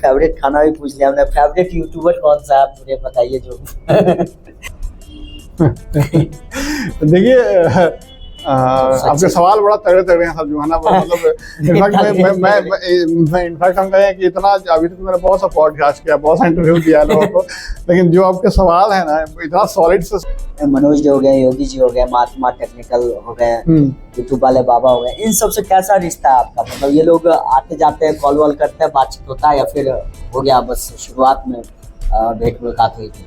Favourite खाना भी पूछ लिया हमने। फेवरेट यूट्यूबर कौन सा है आप मुझे बताइए जो देखिए आपके सवाल बड़ा तगड़े तगड़े हैं सब जो है ना, मतलब इनफैक्ट हम कहें कि इतना अभी तक मैंने बहुत सा पॉडकास्ट किया, बहुत सा इंटरव्यू किया लोगों को, लेकिन जो आपके सवाल है ना इतना सॉलिड से। मनोज जी हो गए, योगी जी हो गए, महात्मा टेक्निकल हो गए, यूट्यूब वाले बाबा हो गए, इन सबसे कैसा रिश्ता है आपका? मतलब ये लोग आते जाते हैं, कॉल वॉल करते हैं, बातचीत होता है, या फिर हो गया बस शुरुआत में भेंट मुलाकात हुई थी?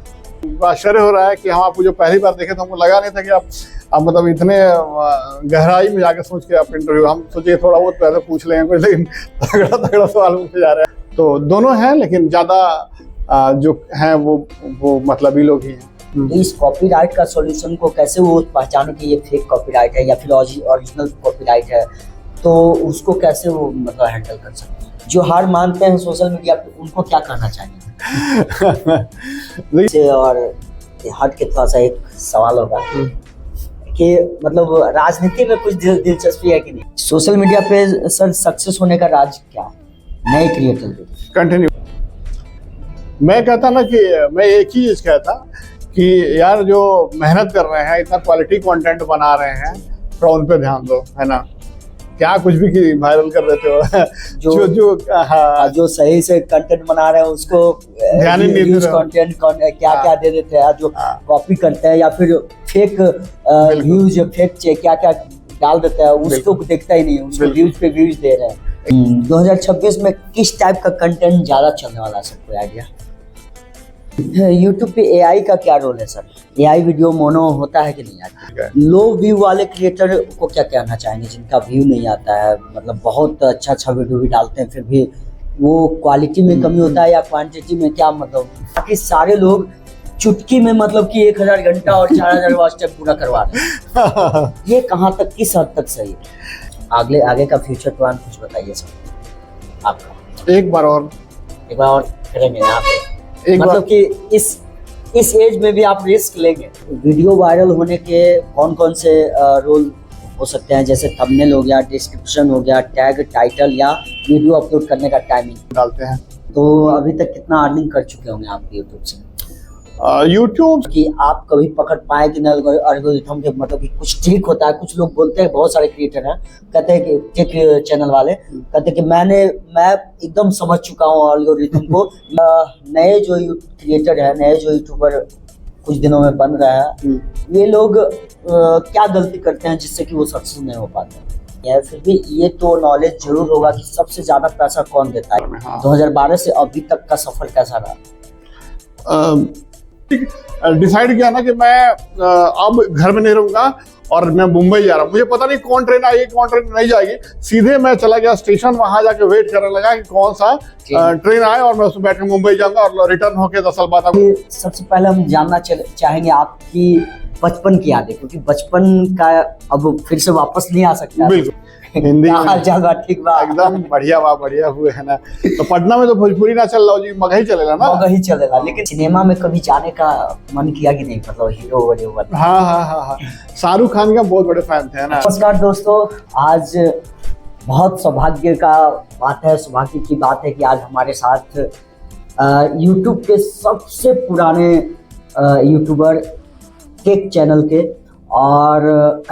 आश्चर्य हो रहा है कि हम आपको जो पहली बार देखे तो हमको लगा नहीं था कि आप मतलब इतने गहराई में जाके सोच के आप इंटरव्यू, हम सोचे थोड़ा बहुत पहले पूछ लेंगे कुछ, लेकिन तगड़ा तगड़ा सवाल पूछे जा रहे हैं। तो दोनों हैं, लेकिन ज्यादा जो हैं वो मतलबी लोग ही हैं। इस कॉपीराइट का सॉल्यूशन को कैसे वो पहचाने कि ये फेक कॉपीराइट है या फिर ओरिजिनल कॉपीराइट है, तो उसको कैसे वो मतलब हैंडल कर सकते हैं? जो हार मानते हैं सोशल मीडिया पे, उनको क्या कहना चाहिए? और हट के थोड़ा सा एक सवाल होगा कि मतलब राजनीति में कुछ दिलचस्पी है कि नहीं? सोशल मीडिया पे सर सक्सेस होने का राज क्या है नए क्रिएटर पे? कंटिन्यू। मैं कहता ना कि मैं एक ही चीज कहता कि यार जो मेहनत कर रहे हैं, इतना क्वालिटी कंटेंट बना रहे हैं, थोड़ा उन पे ध्यान दो, है ना। क्या कुछ भी वायरल कर देते हो जो सही से कंटेंट बना रहे हैं उसको ध्यान ही नहीं दे रहे, कंटेंट क्या दे देते हैं, जो कॉपी करते हैं या फिर फेक व्यूज, फेक क्या डाल देते हैं, उसको देखता ही नहीं, उसको व्यूज पे व्यूज दे रहे हैं। 2026 में किस टाइप का कंटेंट ज्यादा चलने वाला है सर, कोई आइडिया? YouTube पे AI का क्या रोल है सर? AI वीडियो मोनो होता है कि नहीं आता? लो व्यू वाले क्रिएटर को क्या कहना चाहेंगे जिनका व्यू नहीं आता है, मतलब बहुत अच्छा वीडियो भी डालते हैं फिर भी वो क्वालिटी में कमी होता है या क्वांटिटी में, क्या मतलब बाकी सारे लोग चुटकी में मतलब कि 1000 घंटा और 4000 वॉच टाइम पूरा करवा रहे हैं, ये कहाँ तक, किस हद तक सही है? आगे का फ्यूचर प्लान कुछ बताइए सर आपका। एक बार और करेंगे यहाँ पे, मतलब कि इस एज में भी आप रिस्क लेंगे? वीडियो वायरल होने के कौन कौन से रोल हो सकते हैं? जैसे थंबनेल हो गया, डिस्क्रिप्शन हो गया, टैग, टाइटल, या वीडियो अपलोड करने का टाइमिंग डालते हैं। तो अभी तक कितना अर्निंग कर चुके होंगे आप यूट्यूब से? यूट्यूब कि आप कभी पकड़ पाए कि एल्गोरिथम के, मतलब कि कुछ ट्रिक होता है, कुछ लोग बोलते हैं, बहुत सारे क्रिएटर हैं कहते हैं कि टेक चैनल वाले कहते हैं कि मैं एकदम समझ चुका हूँ एल्गोरिथम को। नए जो क्रिएटर है, नए जो यूट्यूबर कुछ दिनों में बन रहा है, ये लोग क्या गलती करते हैं जिससे कि वो सक्सेस नहीं हो पाते हैं? फिर भी ये तो नॉलेज जरूर होगा कि सबसे ज्यादा पैसा कौन देता है। 2012 से अभी तक का सफर कैसा रहा? डिसाइड किया ना कि मैं अब घर में नहीं रहूंगा और मैं मुंबई जा रहा हूँ। मुझे पता नहीं कौन ट्रेन आएगी, कौन ट्रेन नहीं जाएगी। सीधे मैं चला गया स्टेशन, वहां जाके वेट करने लगा कि कौन सा ट्रेन आए और मैं उसमें बैठ कर मुंबई जाऊंगा और रिटर्न होके 10 साल बाद। सबसे पहले हम जानना चाहेंगे आपकी बचपन की यादें, क्योंकि बचपन का अब फिर से वापस नहीं आ सकता। बिल्कुल। हिंदी ठीक बा, एकदम बढ़िया हुए है ना। तो पटना में तो भोजपुरी ना चल रहा जी, मगही चलेगा ना, मगही चलेगा। लेकिन सिनेमा में कभी जाने का मन किया कि नहीं, मतलब हीरो? हाँ, शाहरुख खान का बहुत बड़े फैन थे ना। नमस्कार दोस्तों, आज बहुत सौभाग्य का बात है, सौभाग्य की बात है कि आज हमारे साथ यूट्यूब के सबसे पुराने यूट्यूबर, टेक चैनल के, और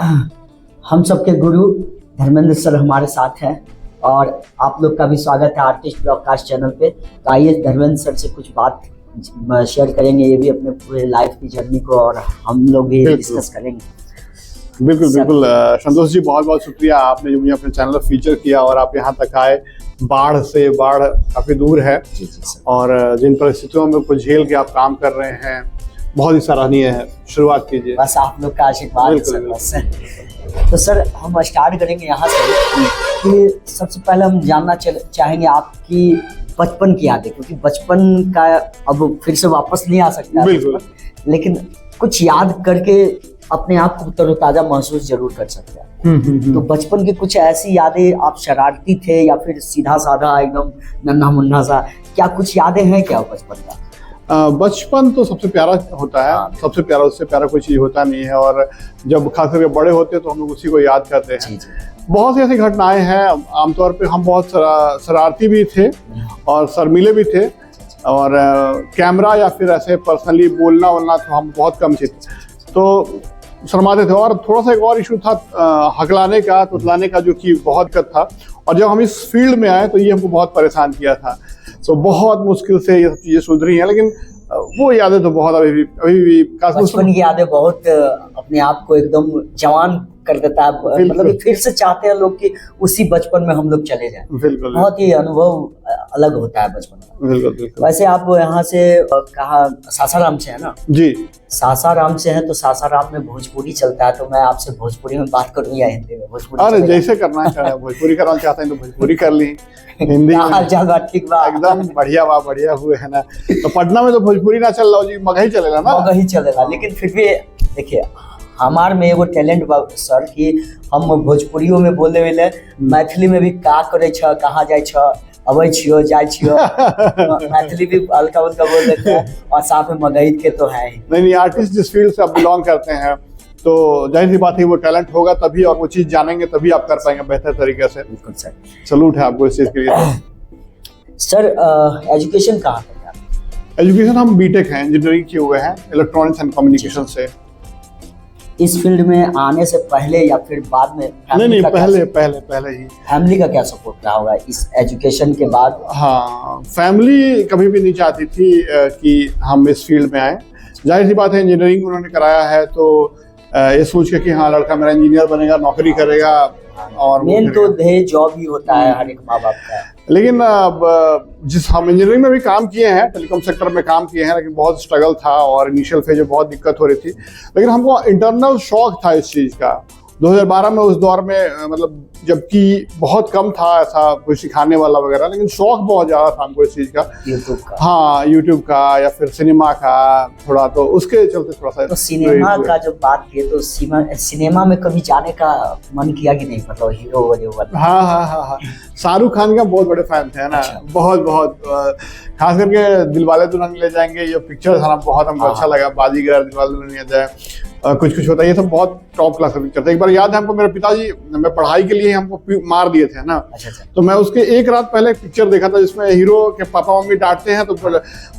हम सबके गुरु धर्मेंद्र सर हमारे साथ हैं। और आप लोग का भी स्वागत है आर्टिस्ट ब्लॉगकास्ट चैनल पे। तो आइए धर्मेंद्र सर से कुछ बात शेयर करेंगे, ये भी अपने पूरे लाइफ की जर्नी को, और हम लोग भी डिस्कस करेंगे। बिल्कुल संतोष जी, बहुत बहुत शुक्रिया, आपने जो मुझे अपने चैनल पर फीचर किया और आप यहाँ तक आए। बाढ़ काफी दूर है, और जिन परिस्थितियों में कुछ झेल के आप काम कर रहे हैं, बहुत ही सराहनीय है। शुरुआत कीजिए। बस आप लोग का आशीर्वाद। तो सर हम स्टार्ट करेंगे यहाँ से कि सबसे पहले हम जानना चाहेंगे आपकी बचपन की यादें, क्योंकि बचपन का अब फिर से वापस नहीं आ सकता है, लेकिन कुछ याद करके अपने आप को तरोताजा महसूस जरूर कर सकते हैं। तो बचपन की कुछ ऐसी यादें, आप शरारती थे या फिर सीधा साधा एकदम नन्हा मुन्ना सा, क्या कुछ यादें हैं क्या बचपन का? बचपन तो सबसे प्यारा होता है, सबसे प्यारा, उससे प्यारा कोई चीज होता नहीं है। और जब खास करके बड़े होते हैं तो हम लोग उसी को याद करते हैं। बहुत सी ऐसी घटनाएं हैं। आमतौर पे हम बहुत शरारती भी थे और शर्मीले भी थे, और कैमरा या फिर ऐसे पर्सनली बोलना वोलना तो हम बहुत कम थे, तो शर्माते थे। और थोड़ा सा एक और इशू था हकलाने का, तुतलाने का, जो कि बहुत दिक्कत था। और जब हम इस फील्ड में आए तो ये हमको बहुत परेशान किया था। तो बहुत मुश्किल से ये सब चीज़ें सुधरी हैं, लेकिन वो यादें तो बहुत अभी भी बचपन की यादें बहुत अपने आप को एकदम जवान कर देता है। मतलब फिर से चाहते हैं लोग कि उसी बचपन में हम लोग चले जाएं। बिल्कुल, बहुत ही अनुभव अलग होता है बचपन का। बिल्कुल। वैसे आप यहाँ से कहा सासाराम से है ना? जी, सासाराम से है, तो सासाराम में भोजपुरी चलता है, तो मैं आपसे भोजपुरी में बात करूँ या हिंदी में? भोजपुरी। अरे जैसे करना है, भोजपुरी करना चाहते हैं तो भोजपुरी कर ली, हिंदी हाल चाल बात ठीक बा, एकदम बढ़िया हुए है ना। तो पटना में तो भोजपुरी ना चल रहा जी, मगही चलेगा ना, मगही चलेगा। लेकिन फिर भी देखिए हमार में एगो टैलेंट बा सर कि हम भोजपुरियो में बोले वाले, मैथिली में भी का करे छ, कहाँ जाए छ, अबै छियो, जाए छियो, मैथिली भी हल्का हल्का बोल लेते हैं, और साथ में मगही के तो है ही। नहीं, आर्टिस्ट जिस फील्ड से आप बिलोंग करते हैं तो जाहिर सी बात है वो टैलेंट होगा तभी, और वो चीज़ जानेंगे तभी आप कर पाएंगे बेहतर तरीके से। बिल्कुल सर, सलूट है आपको इस चीज़ के लिए। सर एजुकेशन कहाँ पे? एजुकेशन हम बीटेक हैं, इंजीनियरिंग किए हुए हैं इलेक्ट्रॉनिक्स एंड कम्युनिकेशन से। इस फील्ड में आने से पहले या फिर बाद में? नहीं, पहले ही। फैमिली का क्या सपोर्ट रहा होगा इस एजुकेशन के बाद? हाँ, फैमिली कभी भी नहीं चाहती थी कि हम इस फील्ड में आए। जाहिर सी बात है इंजीनियरिंग उन्होंने कराया है तो ये सोच के कि हाँ लड़का मेरा इंजीनियर बनेगा, नौकरी करेगा, और मेन तो ध्येय जॉब ही होता है हर एक माँ बाप का। लेकिन जिस हम इंजीनियरिंग में भी काम किए हैं, टेलीकॉम सेक्टर में काम किए हैं, लेकिन बहुत स्ट्रगल था और इनिशियल फेज में बहुत दिक्कत हो रही थी। लेकिन हमको इंटरनल शौक था इस चीज़ का। 2012 में, उस दौर में मतलब जबकि बहुत कम था ऐसा कोई सिखाने वाला वगैरह, लेकिन शौक बहुत ज़्यादा था हमको इस चीज़ का, यूट्यूब का। हाँ, यूट्यूब का या फिर सिनेमा का थोड़ा, तो उसके चलते थोड़ा सा। तो सिनेमा का जब बात की तो सिनेमा में कभी जाने का मन किया कि नहीं? मतलब हीरो वगैरह। हाँ, शाहरुख खान का बहुत बड़े फैन थे ना। अच्छा। बहुत खास करके दिलवाले दुल्हनिया ले जाएंगे, ये पिक्चर था ना, बहुत हमको अच्छा लगा। बाजीगर, दिलवाले दुल्हनिया ले जाए, कुछ होता है, ये सब बहुत टॉप क्लास का पिक्चर था। एक बार याद है हमको, मेरे पिताजी मैं पढ़ाई के लिए हमको मार दिए थे ना। अच्छा। तो मैं उसके एक रात पहले एक पिक्चर देखा था जिसमें हीरो के पापा मम्मी डांटते हैं तो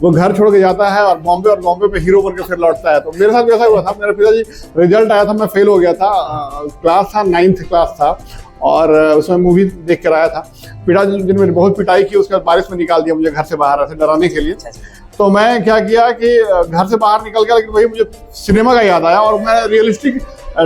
वो घर छोड़ के जाता है और बॉम्बे पे हीरो बनकर फिर लौटता है। तो मेरे साथ भी ऐसा हुआ था। मेरे पिताजी, रिजल्ट आया था, मैं फेल हो गया था, क्लास था 9th क्लास था, और उसमें मूवी देख कर आया था। पिताजी जिन मेरी बहुत पिटाई की, उसके बाद बारिश में निकाल दिया मुझे घर से बाहर, ऐसे डराने के लिए। तो मैं क्या किया कि घर से बाहर निकल गया, लेकिन वही मुझे सिनेमा का याद आया और मैं रियलिस्टिक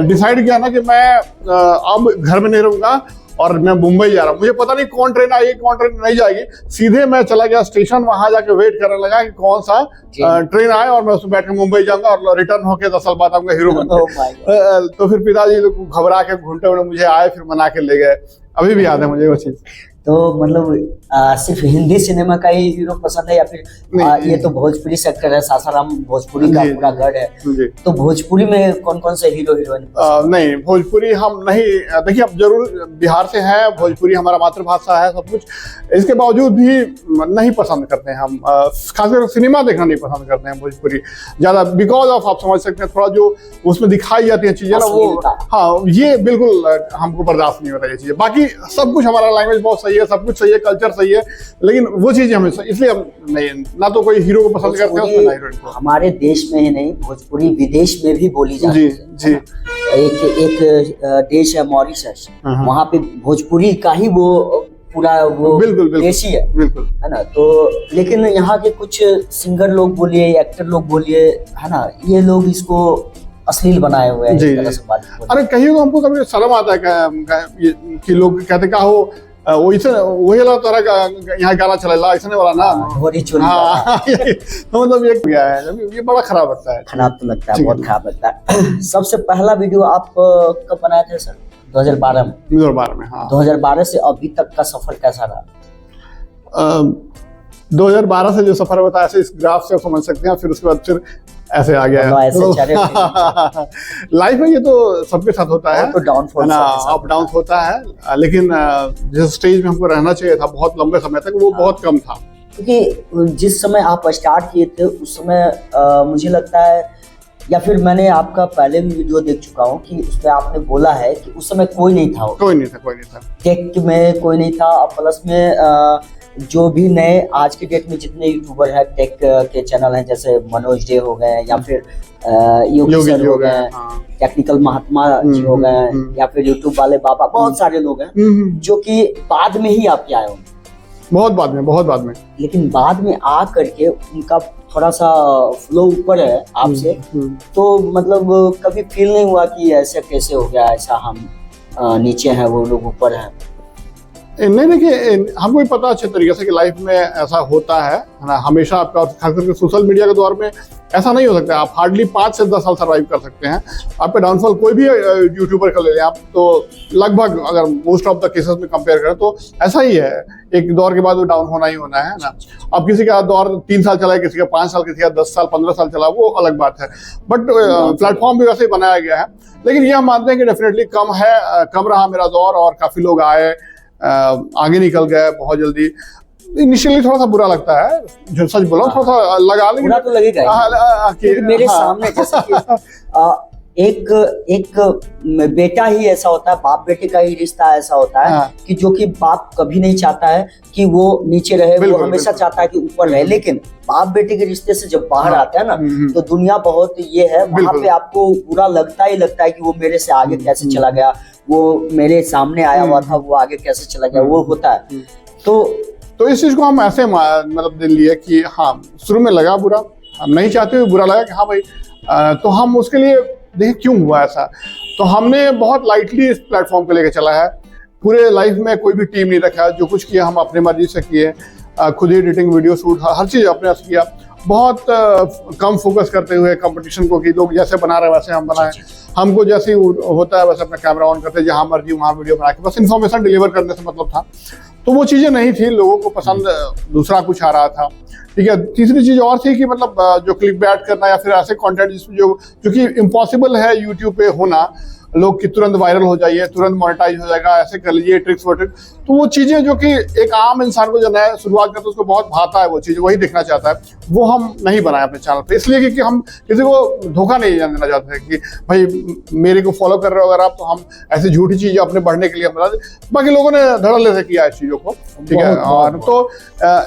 डिसाइड किया ना कि मैं अब घर में नहीं रहूँगा और मैं मुंबई जा रहा हूँ। मुझे पता नहीं कौन ट्रेन आएगी, कौन ट्रेन नहीं जाएगी। सीधे मैं चला गया स्टेशन, वहां जाके वेट करने लगा कि कौन सा ट्रेन आए और मैं उसमें बैठ के मुंबई जाऊंगा और रिटर्न होके 10 साल बाद आऊंगा हीरो बनकर। तो फिर पिताजी घबरा के घूमते हुए मुझे आए, फिर मना के ले गए। अभी भी याद है मुझे वो चीज। तो मतलब सिर्फ हिंदी सिनेमा का ही हीरो पसंद है या फिर ये तो भोजपुरी सेक्टर है, सासाराम भोजपुरी का पूरा गढ़ है, तो भोजपुरी में कौन कौन से हीरो हीरोइन? नहीं, भोजपुरी हम नहीं, देखिए अब जरूर बिहार से है, भोजपुरी हमारा मातृभाषा है सब कुछ, इसके बावजूद भी नहीं पसंद करते हैं हम। खासकर सिनेमा देखना नहीं पसंद करते हैं भोजपुरी ज्यादा, बिकॉज ऑफ, आप समझ सकते हैं, थोड़ा जो उसमें दिखाई जाती है चीजें ना, वो हाँ, ये बिल्कुल हमको बर्दाश्त नहीं होता ये चीजें। बाकी सब कुछ हमारा लैंग्वेज बहुत सही है, सब कुछ सही है, कल्चर सही है, लेकिन वो चीजें हमें, इसलिए हम नहीं, ना तो कोई हीरो को पसंद करते हैं उसमें, ना हीरोइन को। हमारे देश में ही नहीं, भोजपुरी विदेश में भी बोली जाती है। जी। एक देश है मॉरिशस, वहाँ पे भोजपुरी का ही वो पूरा वो देशी है, बिल्कुल है ना। तो लेकिन यहाँ के कुछ सिंगर लोग बोलिए, एक्टर लोग बोलिए, है ना, ये लोग इसको अश्लील बनाए हुए हैं इस तरह से बात। अरे कहीं तो हमको कभी शर्म आता है कि लोग कहते का हो वो इसे वही वाला तरह यहाँ गाना चलेला ऐसा वाला ना, हाँ, तो मतलब ये गया है, ये बड़ा खराब लगता है। खराब तो लगता है, बहुत खराब लगता है। सबसे पहला वीडियो आप कब बनाए थे सर? 2012 में। 2012 में, हाँ। 2012 से अभी तक का सफर कैसा रहा? 2012 से जो सफर होता है, ऐसे इस ग्राफ से समझ सकते हैं, फिर उसके बाद फिर ऐसे आ गया है। तो लाइफ में ये तो सबके साथ होता है, तो डाउनफॉल ना, अप डाउन होता है, लेकिन जिस स्टेज में हमको रहना चाहिए था बहुत लंबे समय तक, वो बहुत कम था। क्योंकि जिस समय आप स्टार्ट किए थे उस समय मुझे लगता है या फिर मैंने आपका पहले भी वीडियो देख चुका हूँ कि उसमें आपने बोला है कि उस समय कोई नहीं था, कोई नहीं था टेक में कोई नहीं था। और प्लस में जो भी नए आज के डेट में जितने यूट्यूबर हैं टेक के चैनल हैं, जैसे मनोज डे हो गए या फिर योगी सर हो गए, टेक्निकल महात्मा जी हो गए, या फिर यूट्यूब वाले बाबा, बहुत सारे लोग हैं जो कि बाद में ही आपके आए होंगे। बहुत बाद में लेकिन बाद में आ करके उनका थोड़ा सा फ्लो ऊपर है आपसे, तो मतलब कभी फील नहीं हुआ कि ऐसा कैसे हो गया, ऐसा हम नीचे हैं वो लोग ऊपर हैं? नहीं, देखिए हमको भी पता अच्छे तरीके से कि लाइफ में ऐसा होता है ना, हमेशा आपका, खास करके सोशल मीडिया के दौर में ऐसा नहीं हो सकता। आप हार्डली 5 से 10 साल सर्वाइव कर सकते हैं। आपका डाउनफॉल कोई भी यूट्यूबर का ले लें आप, तो लगभग अगर मोस्ट ऑफ द केसेस में कंपेयर करें तो ऐसा ही है, एक दौर के बाद वो डाउन होना ही होना है ना। अब किसी का दौर 3 साल चला है, किसी का 5 साल, किसी का 10 साल 15 साल चला, वो अलग बात है। बट प्लेटफॉर्म भी वैसे ही बनाया गया है। लेकिन ये हम मानते हैं कि डेफिनेटली कम रहा मेरा दौर, और काफी लोग आए, आगे निकल गए बहुत जल्दी। इनिशियली थोड़ा सा बुरा लगता है, जो सच बोला, थोड़ा सा लगा, लेकिन बुरा तो लगेगा। मेरे सामने जैसे कि एक बेटा ही ऐसा होता है, बाप बेटे का ही रिश्ता ऐसा होता है कि जो कि बाप कभी नहीं चाहता है कि वो नीचे रहे, वो हमेशा चाहता है कि ऊपर रहे। लेकिन बाप बेटे के रिश्ते से जब बाहर आता है ना, तो दुनिया बहुत ये है, वहां पे आपको बुरा लगता ही लगता है कि वो मेरे से आगे कैसे चला गया, वो मेरे सामने आया हुआ था, वो आगे कैसे चला गया, वो होता है। तो इस चीज को हम ऐसे मतलब दे लिए कि हाँ, शुरू में लगा बुरा, हम नहीं चाहते हुए बुरा लगा कि हाँ भाई, तो हम उसके लिए देखें क्यों हुआ ऐसा। तो हमने बहुत लाइटली इस प्लेटफॉर्म को लेकर चला है। पूरे लाइफ में कोई भी टीम नहीं रखा, जो कुछ किया हम अपने मर्जी से किए, खुद ही एडिटिंग, वीडियो शूट, हर चीज अपने से किया। बहुत कम फोकस करते हुए कंपटीशन को, कि लोग जैसे बना रहे वैसे हम बनाए, हमको जैसे होता है वैसे अपना कैमरा ऑन करते, जहां मर्जी वहां वीडियो बना के बस इन्फॉर्मेशन डिलीवर करने से मतलब था। तो वो चीजें नहीं थी, लोगों को पसंद दूसरा कुछ आ रहा था। ठीक है, तीसरी चीज और थी कि मतलब जो क्लिक बैट करना या फिर ऐसे कंटेंट जिसमें जो कि इम्पॉसिबल है यूट्यूब पे होना, लोग की तुरंत वायरल हो जाइए, तुरंत मोनेटाइज हो जाएगा, ऐसे कर लीजिए, ट्रिक्स वो ट्रिक्स। तो वो चीजें जो कि एक आम इंसान को जो नया शुरुआत करता है उसको बहुत भाता है, वो चीज वही देखना चाहता है, वो हम नहीं बनाए अपने चैनल पे। इसलिए क्योंकि हम किसी को धोखा नहीं देना चाहते हैं कि भाई मेरे को फॉलो कर रहे हो अगर आप, तो हम ऐसी झूठी चीजें अपने बढ़ने के लिए बना दे। बाकी लोगों ने धड़ल्ले से किया इस चीजों को, ठीक है। और तो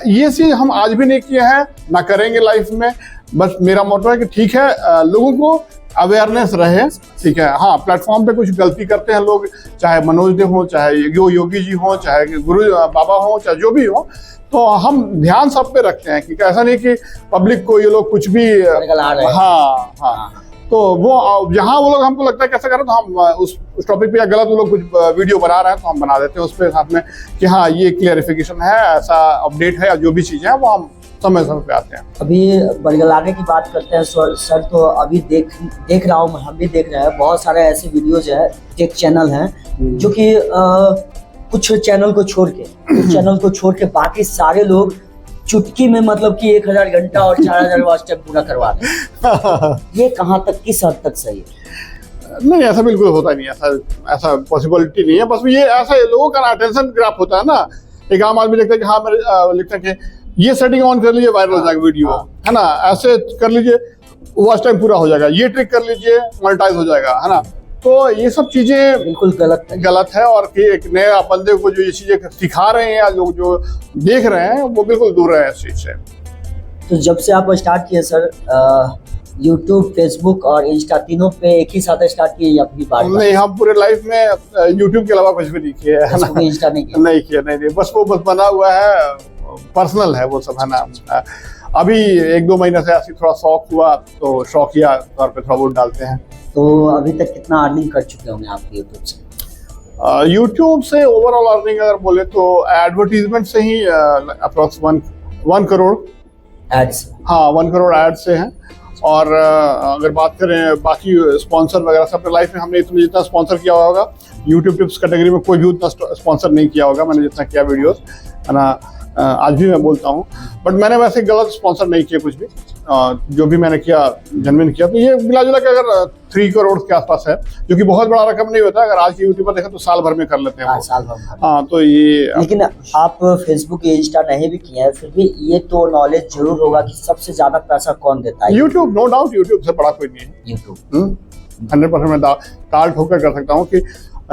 ये चीज हम आज भी नहीं किए हैं, ना करेंगे लाइफ में। बस मेरा मोटो है कि ठीक है, लोगों को अवेयरनेस रहे, ठीक है। हाँ, प्लेटफॉर्म पे कुछ गलती करते हैं लोग, चाहे मनोज दे हो, चाहे योगी जी हो, चाहे गुरु बाबा हो, चाहे जो भी हो, तो हम ध्यान सब पे रखते हैं कि ऐसा नहीं कि पब्लिक को ये लोग कुछ भी, हाँ, तो वो जहाँ वो लोग हमको लगता है कैसा करें, तो हम उस टॉपिक पे, या गलत वो लोग कुछ वीडियो बना रहे हैं तो हम बना देते हैं उस पर साथ में कि हाँ ये क्लियरिफिकेशन है, ऐसा अपडेट है, या जो भी चीजें हैं वो हम समय पे आते हैं। अभी बरगलाने की बात करते हैं सर, तो अभी देख रहा हूँ, हम भी देख रहे हैं, बहुत सारे ऐसे वीडियोज है, टेक चैनल हैं जो कि कुछ चैनल को छोड़ के बाकी सारे लोग चुटकी में मतलब कि 1000 घंटा और 4000 वॉच टाइम पूरा करवा दें। ये कहाँ तक, किस हद तक सही है? नहीं, ऐसा बिल्कुल होता नहीं, ऐसा पॉसिबिलिटी नहीं है। बस ये ऐसा लोगों का अटेंशन ग्रैप होता है ना। एक आम आदमी लिखता है कि हाँ, मेरे लिखता है कि ये सेटिंग ऑन कर लीजिए, वायरल हो जाएगा वीडियो, है ना, ऐसे कर लीजिए, वॉच टाइम पूरा हो जाएगा, ये ट्रिक कर लीजिए, मोनेटाइज हो जाएगा, है ना। तो ये सब चीजें बिल्कुल गलत है। और कि एक नए बंदे को जो ये चीजें सिखा रहे हैं या लोग जो देख रहे हैं, वो बिल्कुल दूर रहे हैं इस चीज से। तो जब से आप स्टार्ट किए सर, यूट्यूब, फेसबुक और इंस्टा तीनों पे एक ही साथ स्टार्ट किए या फिर बार? नहीं, हम पूरे लाइफ में यूट्यूब के अलावा कुछ भी नहीं किया है, इंस्टा नहीं किया, नहीं, बस वो बना हुआ है, पर्सनल है वो सब, है ना। अभी 1-2 महीने से ऐसी थोड़ा शौक हुआ, तो शौकिया तौर पे थोड़ा बहुत डालते हैं। तो अभी तक कितना अर्निंग कर चुके होंगे आप यूट्यूब से? यूट्यूब से ओवरऑल अर्निंग अगर बोले तो एडवर्टीजमेंट से ही अप्रोक्स 1 करोड़ एड्स, हाँ 1 करोड़ एड से हैं। और अगर बात करें बाकी स्पॉन्सर वगैरह सब, लाइफ में हमने जितना स्पॉन्सर किया होगा यूट्यूब टिप्स कैटेगरी में, कोई भी उतना स्पॉन्सर नहीं किया होगा मैंने जितना किया वीडियोस, है ना। आज भी मैं बोलता हूँ, बट मैंने वैसे गलत स्पॉन्सर नहीं किया कुछ भी। जो भी मैंने किया जेन्युइन किया। तो ये मिला जुला के अगर 3 करोड़ के आसपास है, जो कि बहुत बड़ा रकम नहीं होता। अगर आज के यूट्यूबर देखें तो साल भर में कर लेते हैं वो। साल भर में। हाँ, तो ये लेकिन आप फेसबुक इंस्टा नहीं भी किए हैं, फिर भी ये तो नॉलेज जरूर होगा कि सबसे ज्यादा पैसा कौन देता है। यूट्यूब, नो डाउट यूट्यूब से बड़ा कोई नहीं है। यूट्यूब 100% मैं ताल ठोकर कर सकता हूँ कि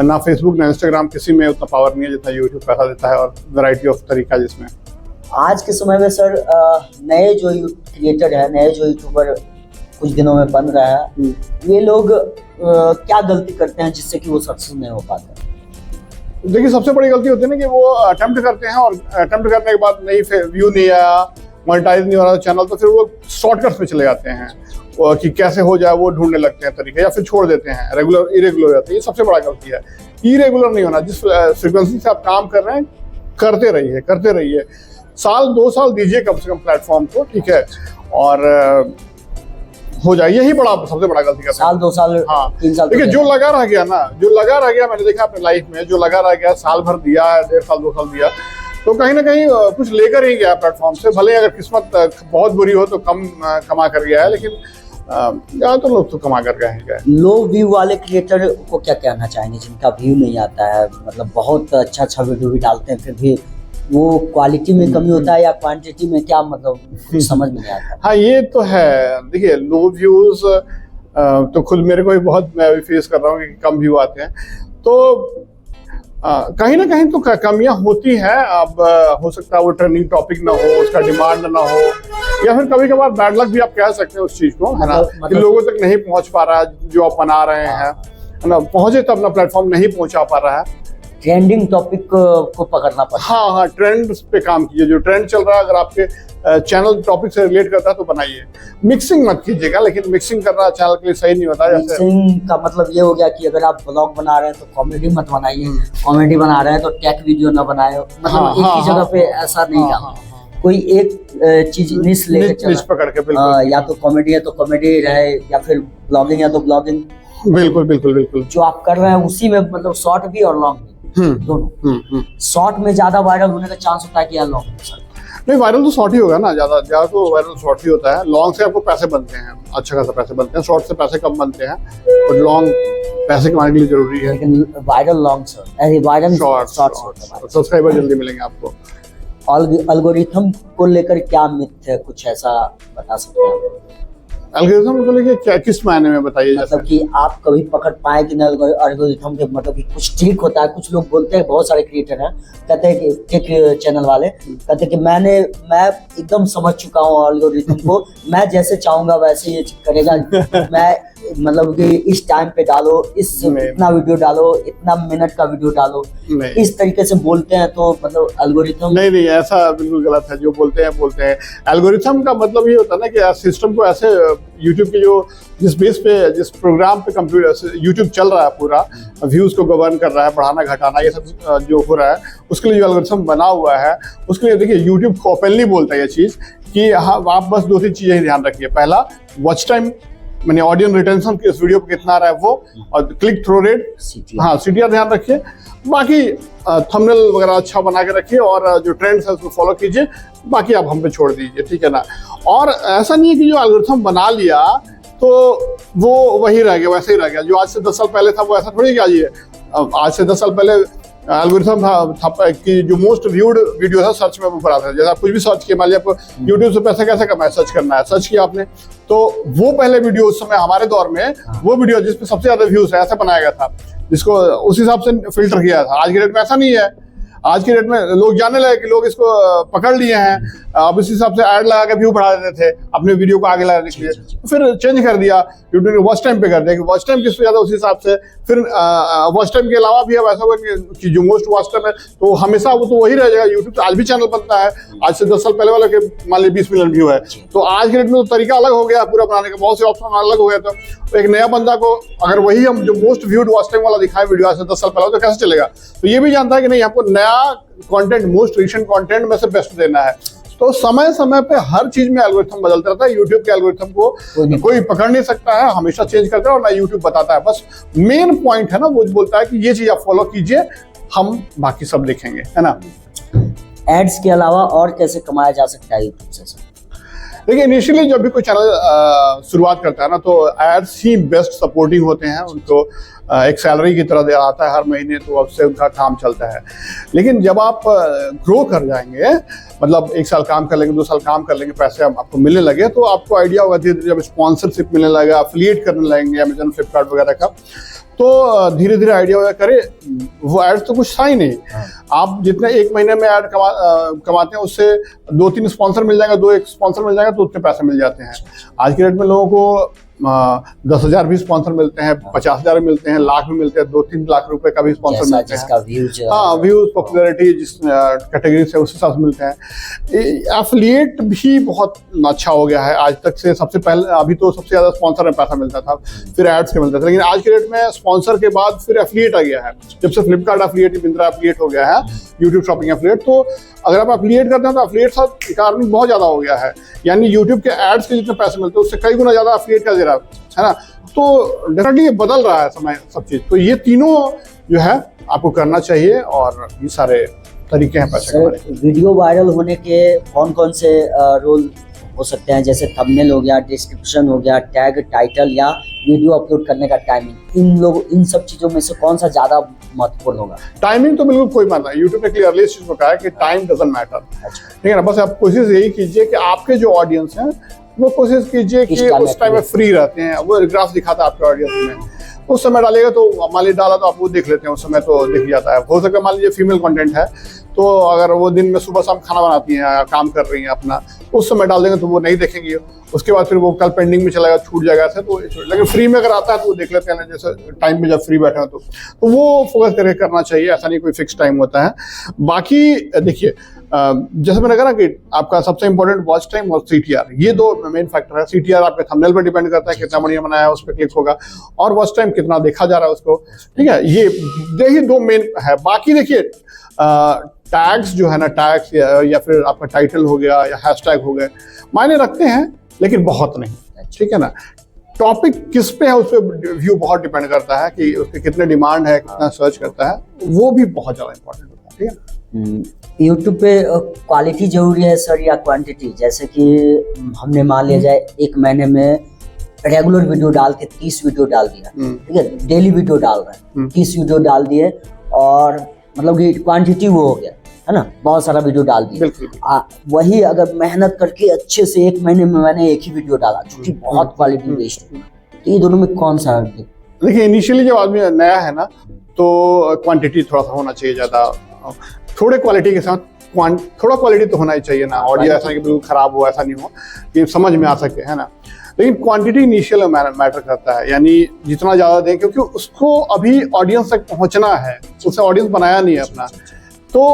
ना फेसबुक ना इंस्टाग्राम किसी में उतना पावर नहीं है जितना यूट्यूब पैसा देता है, और वैरायटी ऑफ तरीका जिसमें। आज के समय में सर नए जो क्रिएटर है, नए जो यूट्यूबर कुछ दिनों में बन रहा है, ये लोग क्या गलती करते हैं जिससे कि वो सक्सेस नहीं हो पाते? देखिए, सबसे बड़ी गलती होती है ना कि वो अटेम्प्ट करते हैं, और अटेम्प्ट करने के बाद व्यू नहीं आया, मोनेटाइज नहीं हो रहा चैनल, तो फिर वो शॉर्टकट्स पे चले जाते हैं कि कैसे हो जाए वो ढूंढने लगते हैं तरीके, या फिर छोड़ देते हैं, इरेगुलर हो जाते हैं। ये सबसे बड़ा गलती है। इरेगुलर नहीं होना। जिस फ्रीक्वेंसी से आप काम कर रहे हैं करते रहिए। साल 2 साल दीजिए कम से कम प्लेटफॉर्म को, ठीक है, और हो जाए। यही सबसे बड़ा गलती का साल 2 साल, हाँ 3 साल। देखिए, जो लगा रह गया मैंने देखा अपने लाइफ में, जो लगा रह गया, साल भर दिया, 1.5 साल 2 साल दिया, तो कहीं ना कहीं कुछ लेकर ही गया प्लेटफॉर्म से। भले अगर किस्मत बहुत बुरी हो तो कम कमा कर गया है, लेकिन ज्यादातर लोग तो कमा कर गए। लो व्यू वाले क्रिएटर को क्या कहना चाहेंगे जिनका व्यू नहीं आता है, मतलब बहुत अच्छा वीडियो भी डालते हैं, फिर भी वो क्वालिटी में कमी होता है या क्वांटिटी में, क्या मतलब कुछ समझ में नहीं आता? हाँ, ये तो है। देखिए, लो व्यूज तो खुद मेरे को भी बहुत, मैं भी फेस कर रहा हूँ कि कम व्यू आते हैं, तो कहीं ना कहीं तो कमियां होती हैं। अब हो सकता है वो ट्रेंडिंग टॉपिक ना हो, उसका डिमांड ना हो, या फिर कभी कभार बैड लक भी आप कह सकते हैं उस चीज को, है ना, कि लोगों तक नहीं पहुंच पा रहा है जो आप बना रहे हैं, है ना, पहुंचे तब ना प्लेटफॉर्म नहीं पहुंचा पा रहा है। ट्रेंडिंग टॉपिक को पकड़ना पड़ता है। हाँ, ट्रेंड पे काम कीजिए। जो ट्रेंड चल रहा है, अगर आपके चैनल टॉपिक से रिलेट करता है तो बनाइए। मिक्सिंग मत कीजिएगा, लेकिन मिक्सिंग करना चैनल के लिए सही नहीं होता। मिक्सिंग का मतलब ये हो गया कि अगर आप ब्लॉग बना रहे हैं तो कॉमेडी मत बनाइए, कॉमेडी बना रहे हैं तो टेक वीडियो ना बनाए, मतलब एक ही जगह पे ऐसा नहीं जाना। कोई एक चीज निश लेकर चलना, पकड़ के, बिल्कुल। या तो कॉमेडी है तो कॉमेडी रहे, या फिर ब्लॉगिंग है तो ब्लॉगिंग। बिल्कुल जो आप कर रहे हैं उसी में, मतलब शॉर्ट भी और लॉन्ग भी दोनों। शॉर्ट में ज्यादा वायरल होने का चांस होता है कि लॉन्ग में? नहीं, वायरल तो शॉर्ट ही होगा ना, ज्यादा तो वायरल शॉर्ट ही होता है। लॉन्ग से आपको पैसे बनते हैं, अच्छा खासा पैसे बनते हैं। शॉर्ट से पैसे कम बनते हैं, और लॉन्ग पैसे कमाने के लिए जरूरी है। लेकिन वायरल लॉन्ग से, वायरल शॉर्ट सब्सक्राइबर जल्दी मिलेंगे आपको। एल्गोरिथम को लेकर क्या मिथ है, कुछ ऐसा बता सकते हैं? एल्गोरिथम को लेके क्या, किस मायने में बताइए? मतलब कि आप कभी पकड़ पाए कि एल्गोरिथम के, मतलब कि कुछ ट्रिक होता है। कुछ लोग बोलते हैं, बहुत सारे क्रिएटर हैं, कहते हैं कि टेक चैनल वाले कहते हैं कि मैं एकदम समझ चुका हूँ एल्गोरिथम को, मैं जैसे चाहूंगा वैसे ये करेगा। मैं मतलब कि इस टाइम पे डालो, इतना वीडियो डालो, इतना मिनट का वीडियो डालो, इस तरीके से बोलते हैं। तो मतलब एल्गोरिथम नहीं, ऐसा बिल्कुल गलत है। जो बोलते हैं एल्गोरिथम का मतलब ये होता है ना कि सिस्टम को ऐसे, यूट्यूब के जिस बेस पे, जिस प्रोग्राम पे कंप्यूटर यूट्यूब चल रहा है, पूरा व्यूज को गवर्न कर रहा है, बढ़ाना घटाना ये सब जो हो रहा है, उसके लिए जो एल्गोरिथम बना हुआ है, उसके लिए देखिए यूट्यूब ओपनली बोलता है ये चीज कि हाँ, आप बस 2-3 चीजें ही ध्यान रखिए। पहला, वॉच टाइम, मैंने ऑडियंस रिटेंशन इस वीडियो पे कितना आ रहा है वो, और क्लिक थ्रू रेट, हाँ CTR ध्यान रखिए। बाकी थंबनेल वगैरह अच्छा बना के रखिए, और जो ट्रेंड्स है उसको फॉलो कीजिए। बाकी आप हम पे छोड़ दीजिए, ठीक है ना। और ऐसा नहीं है कि जो एल्गोरिथम बना लिया तो वो वही रह गया, वैसे ही रह गया। जो आज से 10 साल पहले था वो ऐसा थोड़ी कि आज से 10 साल पहले एल्गोरिथम था कि जो मोस्ट व्यूड वीडियो था सर्च में ऊपर आता है। जैसे आप कुछ भी सर्च किया, मान लिया आपको यूट्यूब से पैसा कैसे कमाए, सर्च करना है, सर्च किया आपने, तो वो पहले वीडियो उस समय हमारे दौर में वो वीडियो जिसपे सबसे ज्यादा व्यूज है ऐसा बनाया गया था, जिसको उस हिसाब से फिल्टर किया था। आज के डेट में ऐसा नहीं है। आज के डेट में लोग जानने लगे कि लोग इसको पकड़ लिए हैं, अब इस हिसाब से ऐड लगा के व्यू बढ़ा देते थे अपने वीडियो को आगे लगाने के लिए। तो फिर चेंज कर दिया, यूट्यूब ने वॉच टाइम पे कर दिया कि वॉच टाइम किस पे ज्यादा, उस हिसाब से फिर वॉच टाइम के अलावा भी अब ऐसा हुआ कि जो मोस्ट वॉच टाइम है तो हमेशा वो तो वही रह जाएगा। यूट्यूब आज भी चैनल बनता है, आज से 10 साल पहले वाला के मान लीजिए 20 मिलियन व्यू है, तो आज के डेट में तो तरीका अलग हो गया पूरा बनाने का, बहुत से ऑप्शन अलग हो गया। तो एक नया बंदा को अगर वही हम जो मोस्ट व्यूड वॉच टाइम वाला दिखाए वीडियो आज से 10 साल पहले, तो कैसे चलेगा? तो ये भी जानता है कि नहीं, हमको नया कंटेंट, मोस्ट रिसेंट कंटेंट में से बेस्ट देना है। तो समय समय पे हर चीज में एल्गोरिथम बदलता रहता है। यूट्यूब के एल्गोरिथम को कोई पकड़ नहीं सकता है, हमेशा चेंज करता है, और ना यूट्यूब बताता है। बस मेन पॉइंट है ना, वो बोलता है कि ये चीज आप फॉलो कीजिए, हम बाकी सब देखेंगे, है ना। एड्स के अलावा और कैसे कमाया जा सकता है यूट्यूब से सर? देखिए इनिशियली जब भी कोई चैनल शुरुआत करता है ना, तो एड्स ही बेस्ट सपोर्टिंग होते हैं उनको। एक सैलरी की तरह दे आता है हर महीने, तो अब से उनका काम चलता है। लेकिन जब आप ग्रो कर जाएंगे, मतलब 1 साल काम कर लेंगे, 2 साल काम कर लेंगे, पैसे आपको मिलने लगे, तो आपको आइडिया होगा धीरे धीरे जब स्पॉन्सरशिप मिलने लगेगा, एफिलिएट करने लगेंगे अमेजन, फ्लिपकार्ट वगैरह का, तो धीरे धीरे आइडिया होगा करे वो एड्स तो कुछ था ही नहीं। आप जितने 1 महीने में ऐड कमाते हैं, उससे 2-3 स्पॉन्सर मिल जाएगा, 2-1 स्पॉन्सर मिल जाएगा, तो उतने पैसे मिल जाते हैं। आज के डेट में लोगों को 10,000 भी स्पॉन्सर मिलते हैं, 50,000 भी मिलते हैं, लाख भी मिलते हैं, 2-3 लाख रुपए का भी स्पॉन्सर मिलते हैं। हाँ, व्यूज, पॉपुलैरिटी जिस कैटेगरी से उस हिसाब से मिलते हैं। एफिलिएट भी बहुत अच्छा हो गया है आज तक से। सबसे पहले अभी तो सबसे ज्यादा स्पॉन्सर में पैसा मिलता था, फिर एड्स के मिलता था, लेकिन आज के डेट में स्पॉन्सर के बाद फिर एफिलिएट आ गया है। जब से फ्लिपकार्ट एफिलिएट, मिंत्रा एफिलिएट हो गया है, यूट्यूब शॉपिंग एफिलिएट, तो अगर आप एफिलिएट करते हैं तो एफिलिएट साथ अर्निंग बहुत ज्यादा हो गया है। यानी यूट्यूब के एड्स के जितने पैसे मिलते हैं उससे कई गुना ज्यादा एफिलिएट का दे रहा है ना। तो डेफिनेटली ये बदल रहा है समय, सब चीज। तो ये तीनों जो है आपको करना चाहिए, और ये सारे तरीके हैं पैसे कमाने के। वीडियो वायरल होने के कौन कौन से रोल हो सकते हैं? जैसे थंबनेल हो गया, डिस्क्रिप्शन हो गया, टैग, टाइटल या वीडियो अपलोड करने का टाइमिंग, इन सब चीजों में से कौन सा ज्यादा महत्वपूर्ण होगा? टाइमिंग तो बिल्कुल कोई बात नहीं। यूट्यूब ने क्लियरली इस चीज को कहा है कि टाइम डजंट मैटर। ठीक है ना, बस आप कोशिश यही कीजिए कि आपके जो ऑडियंस हैं वो कोशिश कीजिए कि उस टाइम में फ्री रहते हैं। वो ग्राफ दिखाता है आपके ऑडियंस में, उस समय डालेगा तो मान लीजिए डाला तो आप वो देख लेते हैं, उस समय तो दिख जाता है। हो सकता है मान लीजिए फीमेल कंटेंट है, तो अगर वो दिन में सुबह शाम खाना बनाती हैं, काम कर रही हैं अपना, उस समय डाल देंगे तो वो नहीं देखेंगे। उसके बाद फिर वो कल पेंडिंग में चलेगा, छूट जाएगा ऐसे। तो लेकिन फ्री में अगर आता है तो वो देख लेते हैं, जैसे टाइम में जब फ्री बैठे हैं तो वो फोकस करके करना चाहिए। ऐसा नहीं कोई फिक्स टाइम होता है। बाकी देखिए, जैसे मैंने कहा ना कि आपका सबसे इंपॉर्टेंट वॉच टाइम और सीटीआर, ये 2 मेन फैक्टर है। सीटीआर आपके थंबनेल पर डिपेंड करता है, कितना बढ़िया बनाया है उस पर क्लिक होगा, और वॉच टाइम कितना देखा जा रहा है उसको। ठीक है, ये 2 मेन है। बाकी देखिए टैग्स जो है ना, टैग्स या फिर आपका टाइटल हो गया या हैशटैग हो गए, मायने रखते हैं लेकिन बहुत नहीं। ठीक है ना, टॉपिक किस पे है उस पर व्यू बहुत डिपेंड करता है कि उसके कितने डिमांड है, कितना सर्च करता है, वो भी बहुत ज्यादा इंपॉर्टेंट होता है। ठीक है, यूट्यूब पे क्वालिटी जरूरी है सर या क्वांटिटी? जैसे कि हमने मान लिया जाए 1 महीने में रेगुलर वीडियो डाल के 30 वीडियो डाल दिया, ठीक है, डेली वीडियो डाल रहे हैं, 30 वीडियो डाल दिए, और मतलब कि क्वांटिटी वो हो गया, है ना, बहुत सारा वीडियो डाल दिया। वही अगर मेहनत करके अच्छे से 1 महीने में मैंने एक ही वीडियो डाला, जो कि बहुत क्वालिटी वेस्ट हुई, तो ये दोनों में कौन सा? देखिए इनिशियली जब आदमी नया है ना, तो क्वांटिटी थोड़ा सा होना चाहिए ज्यादा, थोड़े क्वालिटी के साथ थोड़ा क्वालिटी तो होना ही चाहिए ना। ऑडियो ऐसा कि बिल्कुल खराब हो, ऐसा नहीं हो, कि समझ में आ सके, है ना। लेकिन क्वांटिटी इनिशियल मैटर करता है, यानी जितना ज्यादा दें, क्योंकि उसको अभी ऑडियंस तक पहुंचना है, उससे ऑडियंस बनाया नहीं है अपना। तो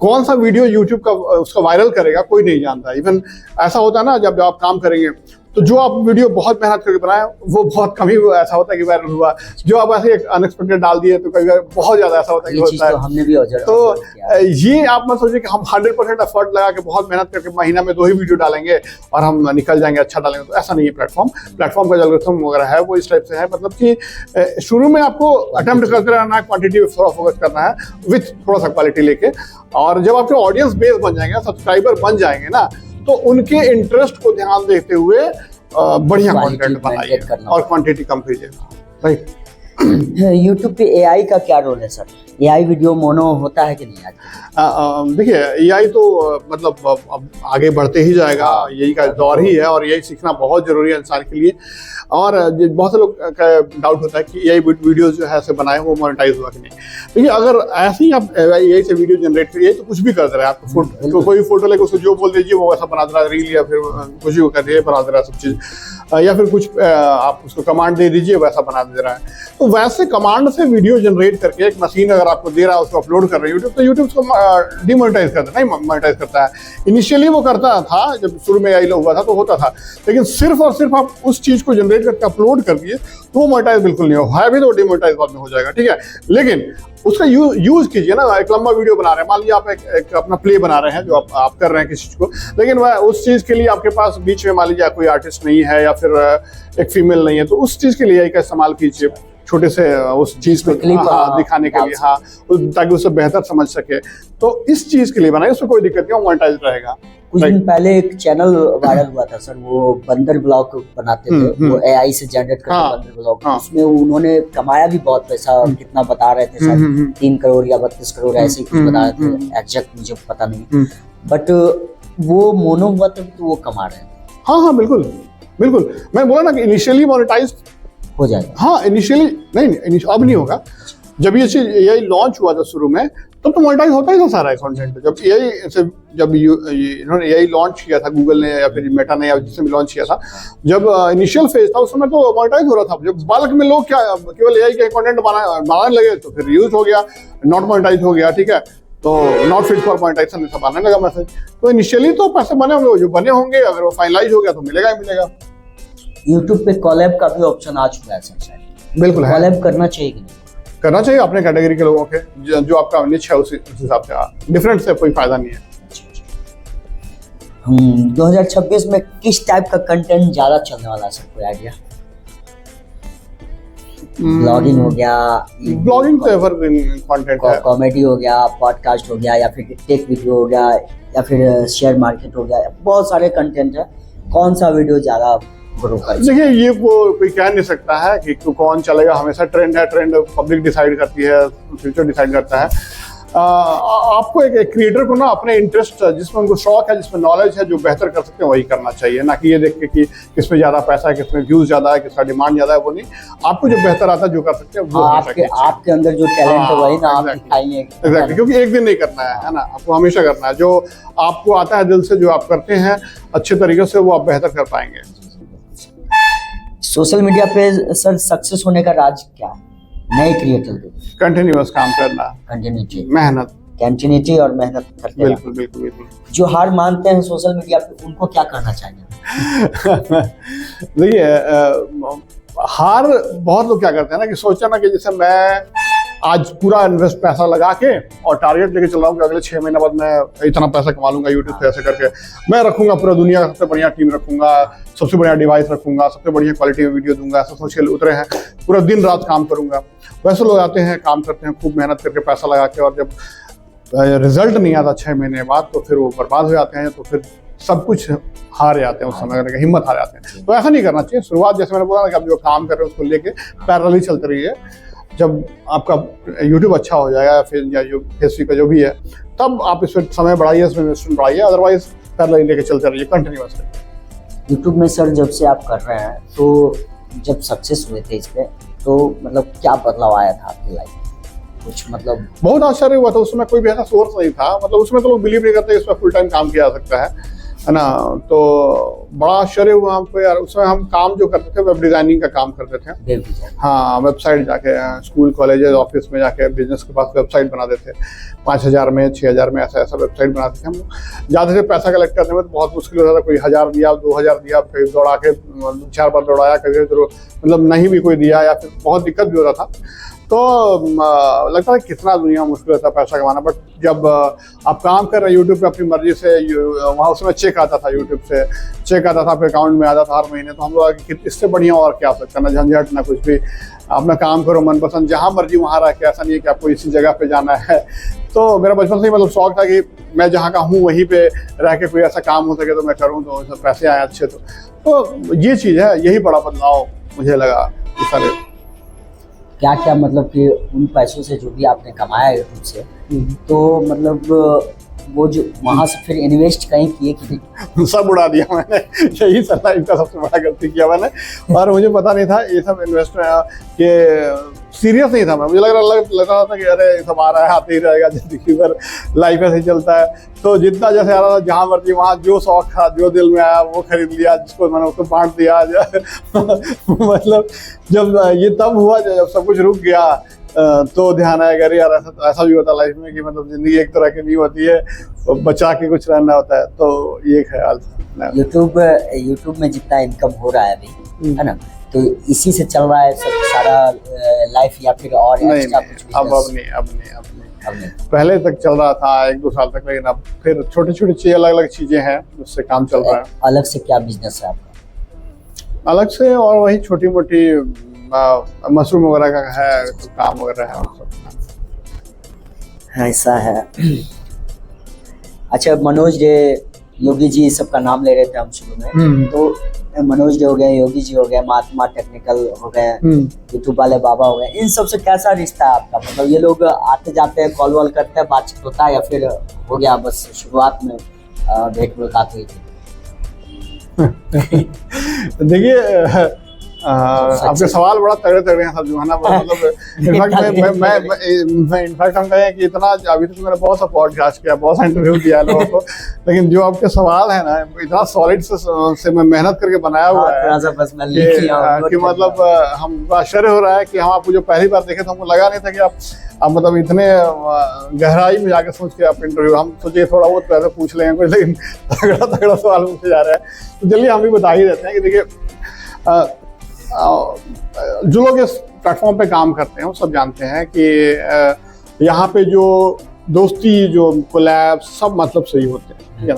कौन सा वीडियो यूट्यूब का उसका वायरल करेगा कोई नहीं जानता। इवन ऐसा होता है ना, जब आप काम करेंगे तो जो आप वीडियो बहुत मेहनत करके बनाए वो बहुत कम ही ऐसा होता है कि वायरल हुआ। जो आप ऐसे अनएक्सपेक्टेड डाल दिए तो कई बार बहुत ज्यादा ऐसा होता है कि होता है। तो हमने भी तो ये आप मत सोचिए कि हम 100% एफर्ट लगा के बहुत मेहनत करके महीना में 2 ही वीडियो डालेंगे और हम निकल जाएंगे, अच्छा डालेंगे, तो ऐसा नहीं है। प्लेटफॉर्म का जो एल्गोरिथम वगैरह है वो इस टाइप से है, मतलब कि शुरू में आपको अटेम्प्ट करते रहना है, क्वांटिटी पे थोड़ा फोकस करना है विथ थोड़ा सा क्वालिटी लेके। और जब आपके ऑडियंस बेस बन जाएंगे, सब्सक्राइबर बन जाएंगे ना, तो उनके इंटरेस्ट को ध्यान देखते हुए बढ़िया कंटेंट बनाइए और क्वांटिटी कम कीजिए। राइट, यूट्यूब पे एआई का क्या रोल है सर? एआई वीडियो मोनो होता है कि नहीं? देखिए एआई तो मतलब अब आगे बढ़ते ही जाएगा, यही का दौर ही है, और यही सीखना बहुत जरूरी है इंसान के लिए। और बहुत से लोग का डाउट होता है कि एआई वीडियोस जो है ऐसे बनाए वो मोनेटाइज हुआ कि नहीं। देखिए अगर ऐसे ही आप एआई से वीडियो जनरेट करिए तो कुछ भी कर दे रहा है। आपको तो कोई फोटो लेके उसको जो बोल दीजिए वो ऐसा बना दे रहा है, रील या फिर कुछ भी कर दिए बना दे रहा है सब चीज़, या फिर कुछ आप उसको कमांड दे दीजिए वैसा बना दे रहा है। तो वैसे कमांड से वीडियो जनरेट करके एक मशीन अगर आपको दे रहा है, उसको अपलोड कर रहे हैं यूट्यूब, तो यूट्यूब उसको डिमोनेटाइज करता है, नहीं मोनेटाइज करता है। इनिशियली वो करता था, जब शुरू में एआई हुआ था तो होता था, लेकिन सिर्फ और सिर्फ आप उस चीज को जनरेट करके अपलोड कर दिए तो वो मोनेटाइज बिल्कुल नहीं हो, है भी तो डिमोनेटाइज बाद में हो जाएगा। ठीक है, लेकिन उसका यूज कीजिए ना। एक लंबा वीडियो बना रहे हैं, मान लीजिए आप एक अपना प्ले बना रहे हैं जो आप कर रहे हैं किसी चीज को, लेकिन वह उस चीज के लिए आपके पास बीच में मान लीजिए कोई आर्टिस्ट नहीं है या फिर एक फीमेल नहीं है, तो उस चीज के लिए एआई का इस्तेमाल कीजिए। छोटे से उस चीज को Clip, हाँ, दिखाने के डाल लिए, हाँ, ताकि उसे बेहतर समझ सके। तो इस चीज के लिए बनाए, उसमें कोई दिक्कत नहीं, वो मोनेटाइज रहेगा। कुछ दिन पहले एक चैनल वायरल हुआ था सर, वो बंदर ब्लॉग बनाते थे, वो एआई से जनरेट करते हाँ, बंदर ब्लॉग। हाँ, उसमें उन्होंने कमाया भी बहुत पैसा, कितना बता रहे थे सर, 3 करोड़ या 32 करोड़ ऐसे ही कुछ बता रहे थे, एग्जैक्ट मुझे पता नहीं, बट वो मोनो हुआ तब तो वो कमा रहे थे। हाँ हाँ बिल्कुल बिल्कुल, मैं बोला ना कि इनिशियली मोनेटाइज हो जाएगा। हाँ इनिशियली नहीं, अब नहीं होगा। जब ये चीज एआई लॉन्च हुआ था शुरू में, तब तो मोनेटाइज होता ही था सारा कंटेंट। जब इन्होंने एआई लॉन्च किया था गूगल ने या फिर मेटा ने या जिसने भी लॉन्च किया था, जब इनिशियल फेज था उस समय तो मोनेटाइज हो रहा था। जब बल्क में लोग क्या केवल एआई के कंटेंट बनाने लगे तो फिर यूज हो गया, नॉट मोनेटाइज हो गया, ठीक है, तो नॉट फिट फॉर मोनेटाइजेशन सब आने लगा मैसेज। तो इनिशियली तो पैसे बने होंगे, जो बने होंगे, अगर वो फाइनलाइज हो गया तो मिलेगा ही मिलेगा। यूट्यूब पे कॉलैब का भी ऑप्शन आ चुका है सर, बिल्कुल है, कॉलैब करना चाहिए कि नहीं? करना चाहिए अपने कैटेगरी के लोगों के, जो आपका निच है उस हिसाब से, डिफरेंट से कोई फायदा नहीं है। 2026 में किस टाइप का कंटेंट ज्यादा चलने वाला है सर, कोई आइडिया? ब्लॉगिंग हो गया, ब्लॉगिंग तो एवरग्रीन कंटेंट है, कॉमेडी हो गया, पॉडकास्ट हो गया, या फिर टेक वीडियो हो गया, या फिर शेयर मार्केट हो गया, बहुत सारे कंटेंट है, कौन सा वीडियो ज्यादा ग्रो करेगा? देखिए ये कोई कह नहीं सकता है कि कौन चलेगा, हमेशा ट्रेंड है, ट्रेंड पब्लिक डिसाइड करती है, फ्यूचर डिसाइड करता है। आपको एक क्रिएटर को ना अपने इंटरेस्ट, जिसमें उनको शौक है, जिसमें नॉलेज है, जो बेहतर कर सकते हैं वही करना चाहिए, ना कि ये देख के कि किसमें ज्यादा पैसा है, किसमें व्यूज ज्यादा है, किसका डिमांड ज्यादा है, वो नहीं। आपको जो बेहतर आता है, जो कर सकते हैं वो आपके अंदर जो टैलेंट है वही ना आप दिखाएंगे। एग्जैक्टली, क्योंकि एक दिन नहीं करना है ना, आपको हमेशा करना है। जो आपको आता है दिल से, जो आप करते हैं अच्छे तरीके से, वो आप बेहतर कर पाएंगे। सोशल मीडिया पे सर सक्सेस होने का राज क्या है नए क्रिएटर के? कंटिन्यूअस काम करना, कंटिन्यूटी, मेहनत, कंटिन्यूटी और मेहनत करते रहना। बिल्कुल बिल्कुल बिल्कुल। जो हार मानते हैं सोशल मीडिया पे, उनको क्या कहना चाहिए? देखिए हार, बहुत लोग क्या करते हैं ना कि सोचा ना कि जैसे मैं आज पूरा इन्वेस्ट पैसा लगा के और टारगेट लेके चल रहा हूँ कि अगले 6 महीने बाद मैं इतना पैसा कमा लूंगा यूट्यूब पे, ऐसे करके मैं रखूंगा पूरा दुनिया का सबसे बढ़िया टीम रखूंगा, सबसे बढ़िया डिवाइस रखूंगा, सबसे बढ़िया क्वालिटी में वीडियो दूंगा, ऐसा सोच के उतरे हैं, पूरा दिन रात काम करूंगा। वैसे लोग आते हैं, काम करते हैं, खूब मेहनत करके पैसा लगा के, और जब रिजल्ट नहीं आता 6 महीने बाद तो फिर वो बर्बाद हो जाते हैं, तो फिर सब कुछ हार जाते हैं, उस समय करने का हिम्मत हार जाते हैं। तो ऐसा नहीं करना चाहिए। शुरुआत जैसे मैंने बोला ना कि आप जो काम कर रहे हो उसको लेके पैरेलली चलते रहिए। जब आपका यूट्यूब अच्छा हो जाएगा, फिर या जो फेसबुक का जो भी है, तब आप इस पर समय बढ़ाइए, इसमें इन्वेस्टमेंट बढ़ाइए, अदरवाइज पैरेलली लेके चलते रहिए कंटिन्यूअसली। यूट्यूब में सर जब से आप कर रहे हैं, तो जब सक्सेस हुए थे इस पे, तो मतलब क्या बदलाव आया था आपकी लाइफ में? कुछ मतलब बहुत आश्चर्य हुआ था। उसमें कोई भी ऐसा सोर्स नहीं था, मतलब उसमें तो लोग बिलीव नहीं करते इसमें फुल टाइम काम किया जा सकता है ना। तो बड़ा आश्चर्य हुआ हमको यार। उसमें हम काम जो करते थे वेब डिजाइनिंग का काम करते थे। हाँ, वेबसाइट जाके स्कूल कॉलेजेस ऑफिस में जाके बिजनेस के पास वेबसाइट बनाते थे, 5,000 में 6,000 में ऐसा वेबसाइट बनाते थे हम। ज़्यादा से पैसा कलेक्ट करने में तो बहुत मुश्किल होता था। कोई 1,000 दिया, 2,000 दिया, कभी दौड़ा के 4 बार दौड़ाया, कभी मतलब नहीं भी कोई दिया, या फिर बहुत दिक्कत भी होता था। तो लगता है कितना दुनिया मुश्किल होता है पैसा कमाना। बट जब आप काम कर रहे हैं यूट्यूब पे अपनी मर्जी से, वहाँ उसमें चेक आता था, यूट्यूब से चेक आता था, आपके अकाउंट में आता था हर महीने। तो हम लोग कि इससे बढ़िया और क्या सकता, ना झंझट ना कुछ भी, अपना काम करो मनपसंद, जहाँ मर्जी वहाँ रह के, ऐसा नहीं है कि आपको इसी जगह पे जाना है। तो मेरा बचपन से ही मतलब शौक था कि मैं जहाँ का हूँ वहीं पे रह के कोई ऐसा काम हो सके तो मैं करूँ, तो पैसे आए अच्छे। तो ये चीज़ है, यही बड़ा बदलाव मुझे लगा इस सारे। क्या क्या मतलब कि उन पैसों से जो भी आपने कमाया यूट्यूब से, तो मतलब वो जो वहाँ से फिर इन्वेस्ट कहीं किए कि नहीं? सब उड़ा दिया मैंने। यही लाइफ का सबसे बड़ा गलती किया मैंने। और मुझे पता नहीं था ये सब इन्वेस्टमेंट के, सीरियस नहीं था मैं। मुझे लग रहा था कि अरे ये सब आ रहा है, आते ही रहेगा, जिंदगी भर लाइफ ऐसे ही चलता है। तो जितना जैसे आ रहा था, जहाँ मर्जी वहाँ जो शौक था, जो दिल में आया वो खरीद लिया, जिसको मैंने उसको बांट दिया। मतलब जब ये तब हुआ जब सब कुछ रुक गया, तो ध्यान आया कि यार ऐसा भी होता है लाइफ में कि मतलब जिंदगी एक तरह की नहीं होती है, बचा के कुछ रहना होता है। तो ये ख्याल था। यूट्यूब में जितना इनकम हो रहा है अभी, है ना, तो इसी से चल रहा है सब सारा लाइफ, या फिर और एक्स्ट्रा कुछ बिजनेस? अब नहीं। पहले तक चल रहा था 1-2 साल तक, लेकिन अब फिर छोटी छोटी अलग चीजें हैं, उससे काम चल रहा है। अलग से क्या बिजनेस है आपका? अलग से और वही छोटी मोटी मशरूम वगैरह का है तो काम वगैरह है और सब। ऐसा है। अच्छा, मनोज डे, योगी जी सबका नाम ले रहे थे हम शुरू में, तो मनोज डे हो गए, योगी जी हो गए, महात्मा टेक्निकल हो गए, यूट्यूब वाले बाबा हो गए, इन सबसे कैसा रिश्ता है आपका? मतलब ये लोग आते जाते हैं, कॉल वॉल करते हैं, बातचीत होता है, या फिर हो गया बस शुरुआत में भेंट मुलाकात हुई थी? देखिए, आपके सवाल बड़ा तगड़े तगड़े हैं सब जो है ना, मतलब इनफैक्ट हम कहें कि इतना अभी तक मैंने बहुत सा पॉडकास्ट किया, बहुत सा इंटरव्यू किया लोगों को, लेकिन जो आपके सवाल है ना, इतना सॉलिड से मैं मेहनत करके बनाया हुआ है कि मतलब हमको आश्चर्य हो रहा है कि हम आपको जो पहली बार देखे तो हमको लगा नहीं था कि आप मतलब इतने गहराई में जाके सोच के आप इंटरव्यू, हम सोचे थोड़ा बहुत पैसे पूछ लेंगे कुछ, लेकिन तगड़ा तगड़ा सवाल पूछे जा रहा है, तो चलिए हम भी बता ही देते हैं कि देखिए, जो लोग इस प्लेटफॉर्म पे काम करते हैं वो सब जानते हैं कि यहाँ पे जो दोस्ती, जो कोलैब, सब मतलब सही होते हैं, ठीक है,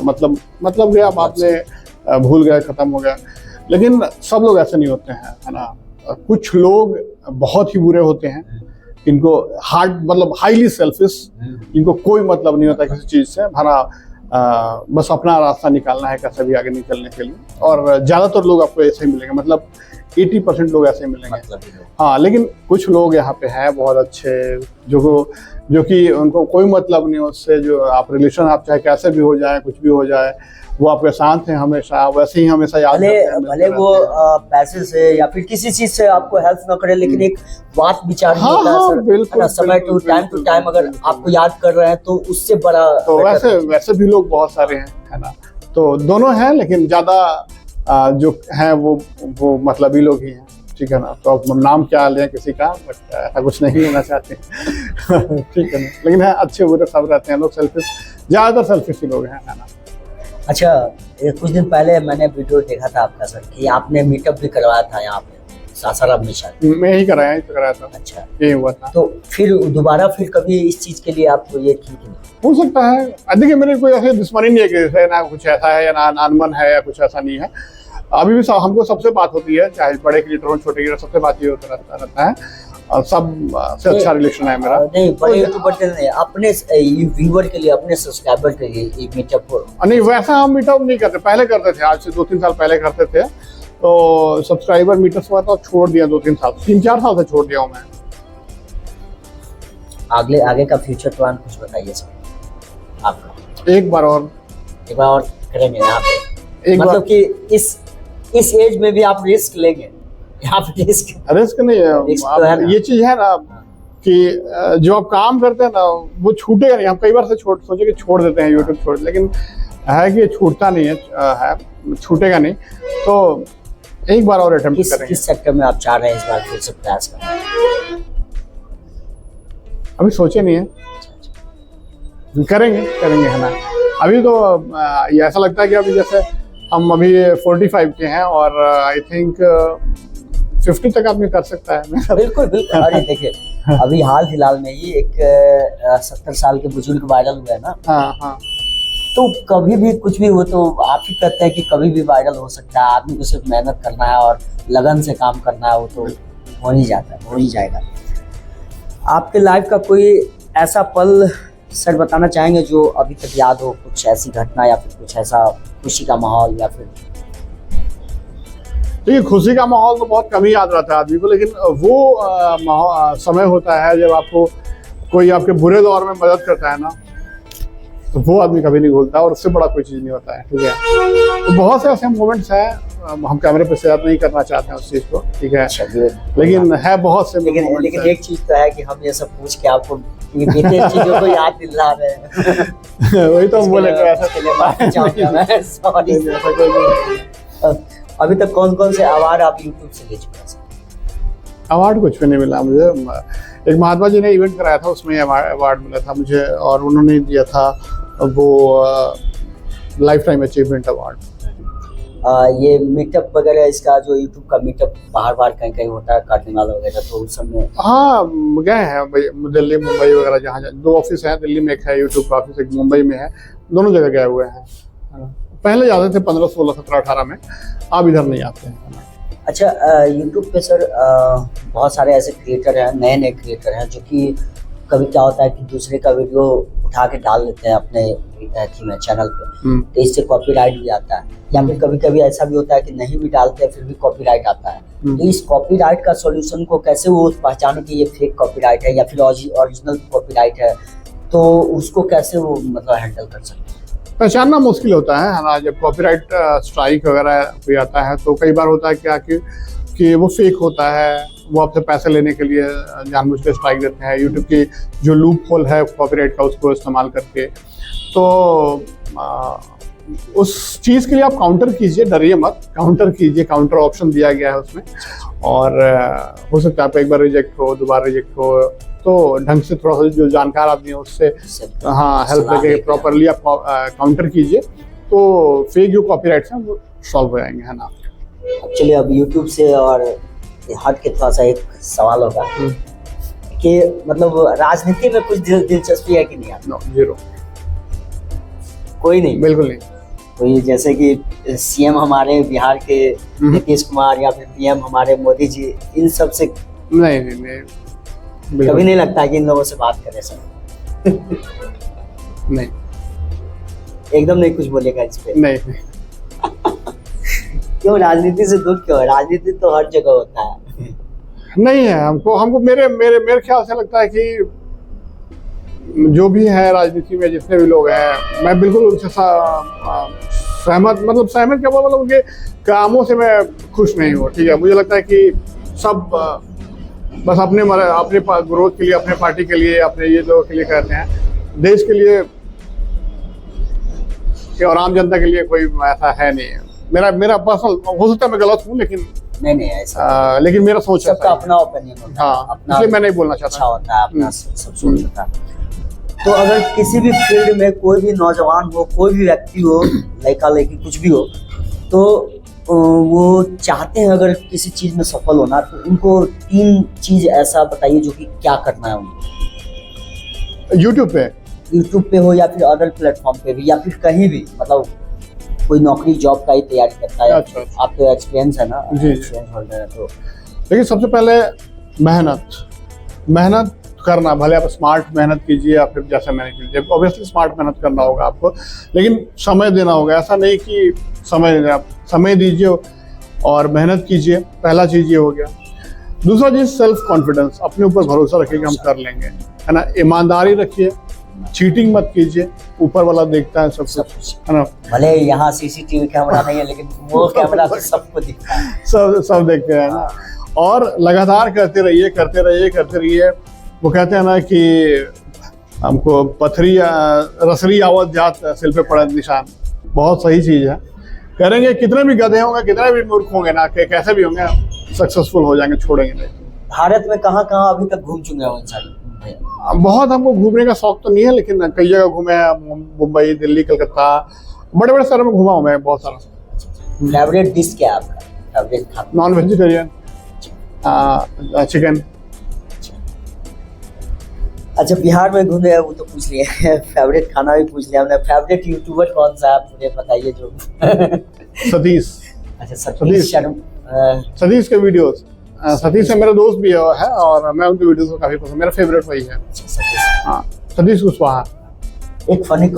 मतलब गया, बात में भूल गए, खत्म हो गया, लेकिन सब लोग ऐसे नहीं होते हैं, है ना। कुछ लोग बहुत ही बुरे होते हैं, इनको हार्ड मतलब हाईली सेल्फिश, इनको कोई मतलब नहीं होता किसी चीज़ से, भरा बस अपना रास्ता निकालना है कैसे भी आगे निकलने के लिए, और ज़्यादातर लोग आपको ऐसे ही मिलेंगे, मतलब 80% लोग ऐसे ही मिलेंगे। हाँ, लेकिन कुछ लोग यहाँ पे हैं बहुत अच्छे, जो कि उनको कोई मतलब नहीं उससे, जो आप रिलेशन आप चाहे कैसे भी हो जाए, कुछ भी हो जाए, वो आपके साथ हैं हमेशा, वैसे ही हमेशा याद करते हैं। भले वो पैसे से या फिर किसी चीज से आपको हेल्प ना करे, लेकिन एक बात विचार होता है सर, बिल्कुल, समय टू टाइम अगर आपको याद कर रहे हैं तो उससे बड़ा तो वैसे भी लोग बहुत सारे हैं, है ना। तो दोनों हैं, लेकिन ज्यादा जो हैं वो मतलबी लोग ही हैं, ठीक है ना। तो अब नाम क्या लें किसी का, बट ऐसा कुछ नहीं होना चाहते ठीक है ना, लेकिन है अच्छे बुरे सब रहते हैं लोग, सेल्फिश, ज्यादातर सेल्फिश ही लोग हैं, है ना। अच्छा, कुछ दिन पहले मैंने वीडियो देखा था आपका सर कि आपने मीटअप भी करवाया था यहाँ पे सासाराम में, शायद मैं ही कराया था। अच्छा, यही हुआ था। तो फिर दोबारा फिर कभी इस चीज के लिए आपको ये ठीक नहीं हो सकता है? देखिए, मेरे कोई ऐसे दुश्मनी नहीं है कि ना कुछ ऐसा है या ना अनबन है या कुछ ऐसा नहीं है, अभी भी हमको सबसे बात होती है, चाहे बड़े क्रिएटर हो छोटे क्रिएटर, सबसे बात ये होता रहता है, और सब से अच्छा रिलेशन है मेरा। नहीं, बड़े यूट्यूबर नहीं, अपने व्यूअर के लिए, अपने सब्सक्राइबर के लिए मीटअप नहीं, वैसा हम मीटअप नहीं करते, पहले करते थे, आज से 2-3 साल पहले करते थे, तो सब्सक्राइबर मीटअप हुआ था, छोड़ दिया 2-3 साल, 3-4 साल से छोड़ दिया हूँ मैं। आगे का फ्यूचर प्लान कुछ बताइए सर आपका। एक बार और करेंगे यहाँ पे, मतलब कि इस एज में भी आप रिस्क लेंगे? यहाँ पे रिस्क नहीं है, ये चीज है ना कि जो आप काम करते हैं ना वो छूटेगा नहीं। हम कई बार से सोचे कि छोड़ देते हैं यूट्यूब, छोड़, लेकिन है कि छूटता नहीं है, छूटेगा नहीं, तो एक बार और अटेम्प्ट करेंगे। किस सेक्टर में आप चाह रहे हैं इस बार फिर से प्रयास करना? अभी सोचे नहीं है, करेंगे है ना। अभी तो ऐसा लगता है कि अभी जैसे हम अभी 45 के हैं, और आई थिंक 50 तक आदमी कर सकता है। बिल्कुल। अरे देखिए, अभी हाल फिलहाल में ही एक 70 साल के बुजुर्ग वायरल हुए ना। हाँ। तो कभी भी कुछ भी हो, तो आप ही कहते हैं कि कभी भी वायरल हो सकता है, आदमी को सिर्फ मेहनत करना है और लगन से काम करना है, वो तो हो ही जाता है, हो ही जाएगा। आपके लाइफ का कोई ऐसा पल सर बताना चाहेंगे जो अभी तक याद हो, कुछ ऐसी घटना या फिर कुछ ऐसा खुशी का माहौल? या फिर देखिए, खुशी का माहौल तो बहुत कम ही याद रहता है आदमी को, लेकिन वो समय होता है जब आपको कोई आपके बुरे दौर में मदद करता है ना, तो वो आदमी कभी नहीं भूलता, और उससे बड़ा कोई चीज़ नहीं होता है, ठीक है। तो बहुत से ऐसे मोमेंट्स हैं, हम कैमरे पे शेयर नहीं करना चाहते हैं उस चीज़ को, ठीक है, लेकिन है बहुत से। लेकिन एक चीज़ तो है कि हम ये सब पूछ के आपको चीजों को याद दिला रहे हैं। वही तो हम बोले अभी तक कौन से अवार्ड आप यूट्यूब से ले चुके हैं? अवार्ड कुछ भी नहीं मिला मुझे। एक महात्मा जी ने इवेंट कराया था, उसमें अवार्ड मिला था मुझे, और उन्होंने दिया था वो लाइफ टाइम अचीवमेंट अवार्ड। ये मीटअप वगैरह, इसका जो यूट्यूब का मीटअप बाहर कहीं होता है, कार्निवाल वगैरह, तो उस समय हाँ गए हैं, दिल्ली मुंबई वगैरह, जहाँ 2 ऑफिस हैं, दिल्ली में एक है यूट्यूब का ऑफिस, एक मुंबई में है, दोनों जगह गए हुए हैं। पहले जाते थे 15, 16, 17, 18 में, अब इधर नहीं आते हैं। अच्छा, यूट्यूब पे सर बहुत सारे ऐसे क्रिएटर हैं, नए नए क्रिएटर हैं, जो कि कभी क्या होता है कि दूसरे का वीडियो उठा के डाल देते हैं अपने अथी में, चैनल पे, तो इससे कॉपीराइट भी आता है। या फिर कभी कभी ऐसा भी होता है कि नहीं भी डालते हैं फिर भी कॉपीराइट आता है। तो इस कॉपीराइट का सॉल्यूशन को कैसे वो पहचाने कि ये फेक कॉपीराइट है या फिर ओरिजिनल कॉपीराइट है, तो उसको कैसे वो मतलब हैंडल कर सकते हैं? पहचानना मुश्किल होता है ना। जब कॉपीराइट स्ट्राइक वगैरह भी आता है तो कई बार होता है क्या कि वो फेक होता है, वो आपसे पैसे लेने के लिए जानबूझ के स्ट्राइक देते हैं। यूट्यूब की जो लूप होल है कॉपीराइट का, उसको इस्तेमाल करके। तो उस चीज़ के लिए आप काउंटर कीजिए, डरिए मत, काउंटर कीजिए। काउंटर ऑप्शन दिया गया है उसमें, और हो सकता है आप एक बार रिजेक्ट हो, दोबारा रिजेक्ट हो, तो ढंग से थोड़ा सा जो जानकार आदमी है उससे हाँ हेल्प लेके प्रॉपरली आप काउंटर कीजिए, तो फेक जो कॉपीराइट्स हैं वो सॉल्व हो जाएंगे, है ना। चलिए, अब यूट्यूब से और हट के थोड़ा सा एक सवाल होगा कि मतलब राजनीति में कुछ दिलचस्पी है कि नहीं आपको? जीरो, कोई नहीं, बिल्कुल नहीं। तो ये जैसे कि सीएम हमारे बिहार के नीतीश कुमार या फिर पीएम हमारे मोदी जी, इन सब से नहीं कभी नहीं लगता कि इन लोगों से बात करें सर? नहीं, एकदम नहीं कुछ बोलेगा इस पे? नहीं। क्यों, राजनीति से दुख क्यों है? राजनीति तो हर जगह होता है। नहीं है, हमको मेरे ख्याल से लगता है कि जो भी है राजनीति में जितने भी लोग हैं, मैं बिल्कुल उनसे सहमत, मतलब सहमत क्या मतलब उनके कामों से मैं खुश नहीं हूँ। ठीक है, मुझे लगता है कि सब बस अपने ग्रोथ के लिए, अपने पार्टी के लिए, अपने ये लोगों के लिए करते हैं, देश के लिए और आम जनता के लिए कोई ऐसा है नहीं है। मेरा पर्सनल, हो सकता है मैं गलत हूँ, लेकिन नहीं ऐसा लेकिन मेरा सोच सबका अपना ओपिनियन होता है। हाँ, इसलिए मैं नहीं बोलना चाहता। अच्छा होता है अपना सब सोच होता है। तो अगर किसी भी फील्ड में कोई भी नौजवान हो, कोई भी व्यक्ति हो, लड़का लड़की कुछ भी हो, तो वो चाहते हैं अगर किसी चीज में सफल होना, तो उनको 3 चीज ऐसा बताइए जो कि क्या करना है उनको। यूट्यूब पे हो या फिर अदर प्लेटफॉर्म पे भी, या फिर कहीं भी, मतलब कोई नौकरी जॉब का ही तैयारी करता है। अच्छा। आप तो एक्सपीरियंस है ना, एक्सपीरियंस होल्डर है तो। लेकिन सबसे पहले मेहनत करना, भले आप स्मार्ट मेहनत कीजिए या फिर जैसे मैंने कीजिए, ऑब्वियसली स्मार्ट मेहनत करना होगा आपको, लेकिन समय देना होगा। ऐसा नहीं कि आप समय दीजिए और मेहनत कीजिए, पहला चीज ये हो गया। दूसरा चीज सेल्फ कॉन्फिडेंस, अपने ऊपर भरोसा रखिए कि हम कर लेंगे, है ना। ईमानदारी रखिए, चीटिंग मत कीजिए, ऊपर वाला देखता है सब कुछ, है ना। भले यहाँ सीसीटीवी कैमरा नहीं है, लेकिन वो कैमरा तो सबको दिखता है, सब देखते हैं ना। और लगातार करते रहिए। वो कहते हैं ना कि हमको पथरी रसरी आवत जात सिल पे पड़ा निशान, बहुत सही चीज है। करेंगे, कितने भी गधे होंगे, कितने भी मूर्ख होंगे ना, कैसे भी होंगे, सक्सेसफुल हो जाएंगे, छोड़ेंगे नहीं। भारत में कहाँ अभी तक घूम चुके हैं इंसान? बहुत हमको घूमने का शौक तो नहीं है, लेकिन कई जगह घूमे हैं, मुंबई, दिल्ली, कलकत्ता, बड़े शहरों में घुमा हूँ मैं बहुत सारा। फेवरेट डिश क्या है आपका? फेवरेट खाना? Non vegetarian, chicken. अच्छा, बिहार में घूमे हैं वो तो पूछ लिए, फेवरेट खाना भी पूछ लिया हमने। फेवरेट यूट्यूबर कौन सा है आप मुझे बताइए जो। सतीश। अच्छा, सतीश के वीडियोस, सतीश से मेरा दोस्त भी है, और मैं उनके वीडियोस को काफी पसंद, मेरा फेवरेट वही है। हाँ, सतीश कुशवाहा। एक फनी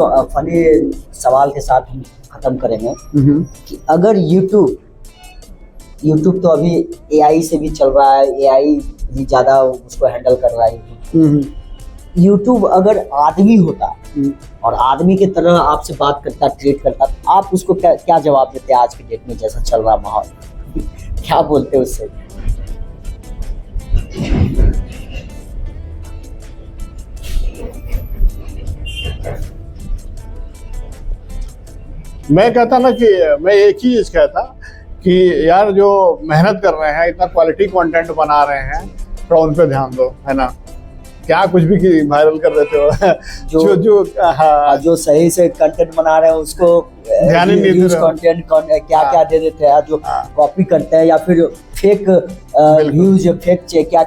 सवाल के साथ हम खत्म करेंगे कि अगर यूट्यूब तो अभी एआई से भी चल रहा है, एआई भी ज्यादा उसको हैंडल कर रहा है। यूट्यूब अगर आदमी होता और आदमी की तरह आपसे बात करता, ट्रीट करता, तो आप उसको क्या जवाब देते? आज की डेट में जैसा चल रहा माहौल, क्या बोलते उससे? मैं कहता ना कि मैं एक ही चीज कहता कि यार जो मेहनत कर रहे हैं, इतना क्वालिटी कंटेंट बना रहे हैं, थोड़ा उन पे ध्यान दो, है ना। क्या कुछ भी वायरल कर देते हो। जो सही से कंटेंट बना रहे हैं उसको ध्यान ही नहीं दे रहे। कंटेंट क्या दे देते हैं, जो कॉपी करते हैं या फिर फेक व्यूज, फेक क्या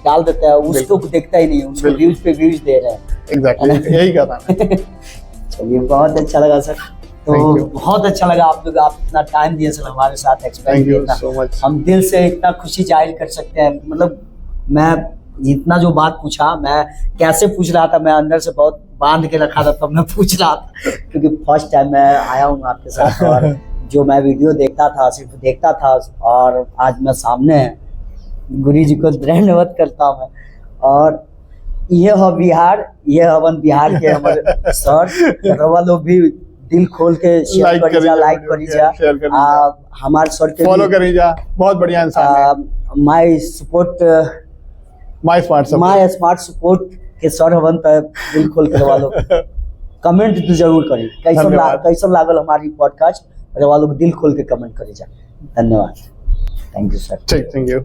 डाल देता है, उसको देखता ही नहीं, उसको व्यूज पे व्यूज दे रहे हैं। एग्जैक्टली, यही कहता है। चलिए, बहुत अच्छा लगा सर। तो Thank you. बहुत अच्छा लगा आप लोग, आप इतना टाइम दिए सर हमारे साथ एक्सप्लेन थैंक यू किया। So much. हम दिल से इतना खुशी जाहिर कर सकते हैं, मतलब मैं जितना जो बात पूछा, मैं कैसे पूछ रहा था, मैं अंदर से बहुत बांध के रखा था, तब मैं पूछ रहा था क्योंकि फर्स्ट टाइम मैं आया हूँ आपके साथ, और जो मैं वीडियो देखता था सिर्फ देखता था, और आज मैं सामने है, गुरु जी को धन्यवाद करता हूँ मैं। और ये हो बिहार, ये हवन बिहार के हमारे सर, रवा लोग भी दिल खोल के शेयर Like करी जा, करी जा, लाइक करी जा, share करी जा। हमारे सर के फॉलो करी जा, बहुत बढ़िया इंसान है। My support, my smart my smart support के सर हवन त दिल खोल के रवा लोग कमेंट तो जरूर करी, धन्यवाद। कैसन लागल हमारी पॉडकास्ट, रवा लोग दिल खोल के कमेंट करी जा। धन्यवाद, थैंक यू सर। ठीक, थैंक यू।